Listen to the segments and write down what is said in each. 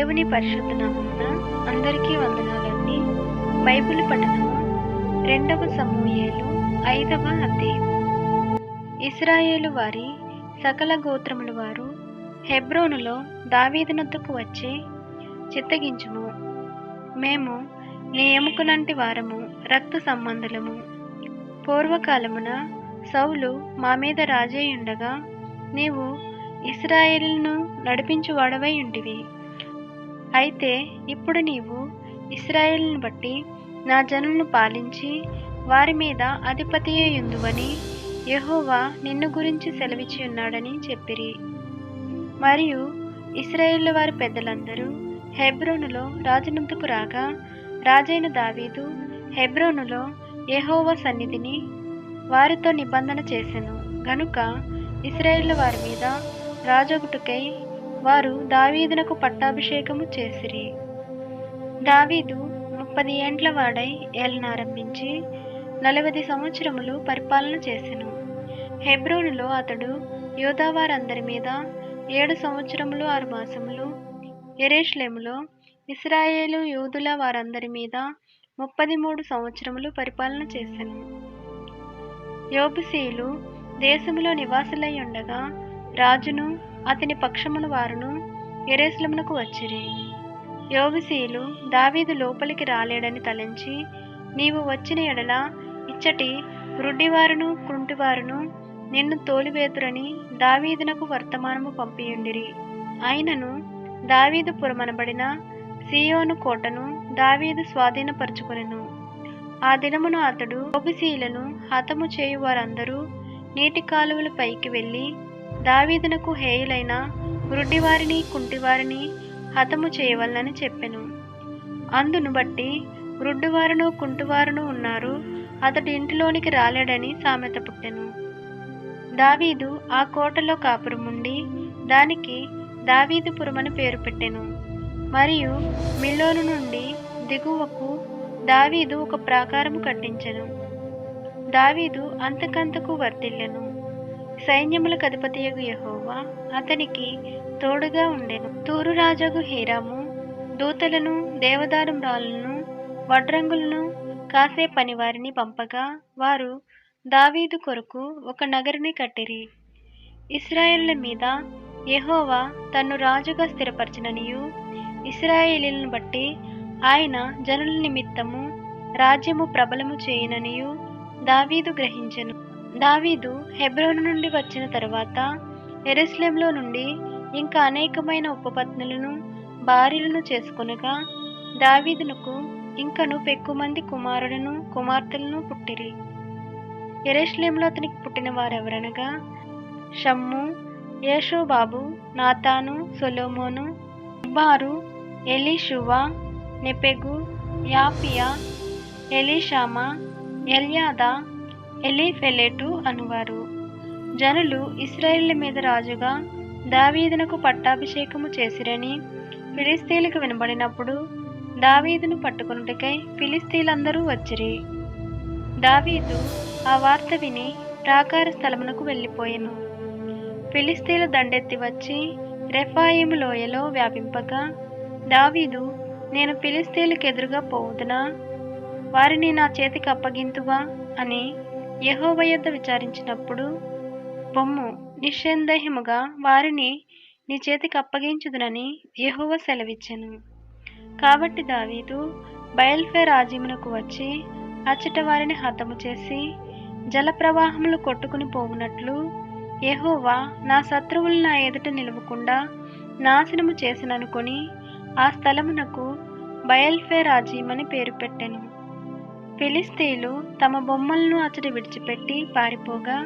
దేవుని పరిశుద్ధ నామమున అందరికీ వందనాలండి. బైబిల్ పఠనము 2వ సమూయేలు 5వ అధ్యాయం. ఇశ్రాయేలు వారి సకల గోత్రముల వారు హెబ్రోనులో దావీదునొద్దకు వచ్చి, చిత్తగించుము, మేము నీ ఎముకనంటి వారము, రక్త సంబంధులము. పూర్వకాలమున సౌలు మా మీద రాజయ్యుండగా నీవు ఇశ్రాయేలును నడిపించువాడవై ఉంటివి. అయితే ఇప్పుడు నీవు ఇశ్రాయేలును బట్టి నా జనులను పాలించి వారి మీద అధిపతియుందువని యెహోవా నిన్ను గురించి సెలవిచ్చి ఉన్నాడని చెప్పిరి. మరియు ఇశ్రాయేలు వారి పెద్దలందరూ హెబ్రోనులో రాజునొద్దకు రాగా, రాజైన దావీదు హెబ్రోనులో యెహోవా సన్నిధిని వారితో నిబంధన చేసెను గనుక ఇశ్రాయేలు వారి మీద రాజొగుటకై వారు దావీదునకు పట్టాభిషేకము చేసిరి. దావీదు 30 ఏండ్ల వాడై ఏలనారంభించి 40 సంవత్సరములు పరిపాలన చేసెను. హెబ్రోనులో అతడు యూదావారందరి మీద 7 సంవత్సరములు 6 మాసములు, యెరూషలేములో ఇశ్రాయేలు యూదుల వారందరి మీద 33 సంవత్సరములు పరిపాలన చేసెను. యోబుసీయులు దేశములో నివాసులై ఉండగా రాజును అతని పక్షమున వారును యెరూషలేమునకు వచ్చిరి. యోబుసీయులు దావీదు లోపలికి రాలేడని తలంచి, నీవు వచ్చిన ఎడల ఇచ్చటి గ్రుడ్డివారును కుంటివారును నిన్ను తోలివేతురని దావీదునకు వర్తమానము పంపియుండిరి. అయినను దావీదు పురమనబడిన సీయోను కోటను దావీదు స్వాధీనపరచుకొనెను. ఆ దినమున అతడు యోబుసీయులను హతము చేయు వారందరూ నీటి కాలువల పైకి వెళ్ళి దావీదునకు హేయులైన గ్రుడ్డివారిని కుంటివారిని హతము చేయవలనని చెప్పెను. అందును బట్టి గ్రుడ్డివారును కుంటివారును ఉన్నారు, అతడు ఇంటిలోనికి రాలేడని సామెత పుట్టెను. దావీదు ఆ కోటలో కాపురముండి దానికి దావీదుపురమని పేరు పెట్టెను. మరియు మిల్లోను నుండి దిగువకు దావీదు ఒక ప్రాకారము కట్టించెను. దావీదు అంతకంతకు వర్ధిల్లెను. సైన్యములకు అధిపతియగు యెహోవా అతనికి తోడుగా ఉండెను. తూరు రాజగు హీరాము దూతలను, దేవదారు మ్రాలను, వడ్రంగులను కాసే పనివారిని పంపగా వారు దావీదు కొరకు ఒక నగరిని కట్టిరి. ఇశ్రాయేలుల మీద యెహోవా తన్ను రాజుగా స్థిరపరచిననియు, ఇశ్రాయేలీలను బట్టి ఆయన జనుల నిమిత్తము రాజ్యము ప్రబలము చేయుననియు దావీదు గ్రహించెను. దావీదు హెబ్రోను నుండి వచ్చిన తరువాత యెరూషలేములో నుండి ఇంకా అనేకమైన ఉపపత్నులను భార్యలను చేసుకొనగా దావీదునకు ఇంకను పెక్కుమంది కుమారులను కుమార్తెలను పుట్టిరి. యెరూషలేములో అతనికి పుట్టిన వారెవరనగా షమ్ము, యేషోబాబు, నాతాను, సొలొమోను, ఇబ్బారు, ఎలీషువ, నెపెగు, యాఫియా, ఎలీషామా, ఎల్యాదా, ఎలీఫెలెటు అనువారు. జనులు ఇశ్రాయేలు మీద రాజుగా దావీదునకు పట్టాభిషేకము చేసిరని ఫిలిస్తీయులకు వినబడినప్పుడు దావీదును పట్టుకొనుటకై ఫిలిస్తీయులందరూ వచ్చిరి. దావీదు ఆ వార్త విని ప్రాకార స్థలమునకు వెళ్ళిపోయెను. ఫిలిస్తీయులు దండెత్తి వచ్చి రెఫాయిము లోయలో వ్యాపింపగా దావీదు, నేను ఫిలిస్తీయులకు ఎదురుగా పోవుదునా, వారిని నా చేతికి అప్పగింతువా అని యెహోవా యొద్ద విచారించినప్పుడు, పొమ్ము, నిస్సందేహముగా వారిని నీ చేతికి అప్పగించుదునని యెహోవా సెలవిచ్చెను. కాబట్టి దావీదు బయల్ఫెరాజీమునకు వచ్చి అచ్చట వారిని హతము చేసి జలప్రవాహములు కొట్టుకుని పోవునట్లు యెహోవా నా శత్రువులు నా ఎదుట నిలువకుండా నాశనము చేసిననుకొని ఆ స్థలమునకు బయల్ఫెరాజీమని పేరు పెట్టెను. ఫిలిస్తీయులు తమ బొమ్మలను అతడు విడిచిపెట్టి పారిపోగా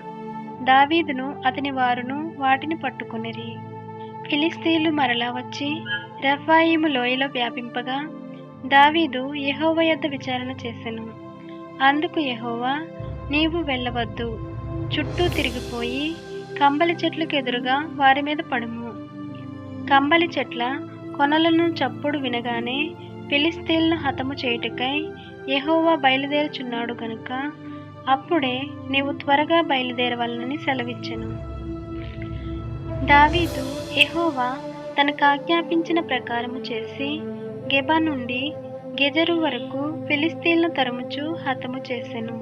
దావీదును అతని వారును వాటిని పట్టుకొనిరి. ఫిలిస్తీయులు మరలా వచ్చి రెఫాయిము లోయలో వ్యాపింపగా దావీదు యెహోవా యొద్ద విచారణ చేసెను. అందుకు యెహోవా, నీవు వెళ్ళవద్దు, చుట్టూ తిరిగిపోయి కంబలి చెట్లకు ఎదురుగా వారి మీద పడుము. కంబలి చెట్ల కొనలను చప్పుడు వినగానే ఫిలిస్తీయులను హతము చేయుటకై యెహోవా బయలుదేరుచున్నాడు గనుక అప్పుడే నీవు త్వరగా బయలుదేరవలనని సెలవిచ్చెను. దావీదు యెహోవా తనకాజ్ఞాపించిన ప్రకారము చేసి గెబ నుండి గెజెరు వరకు ఫిలిష్తీయులను తరుముచు హతము చేసెను.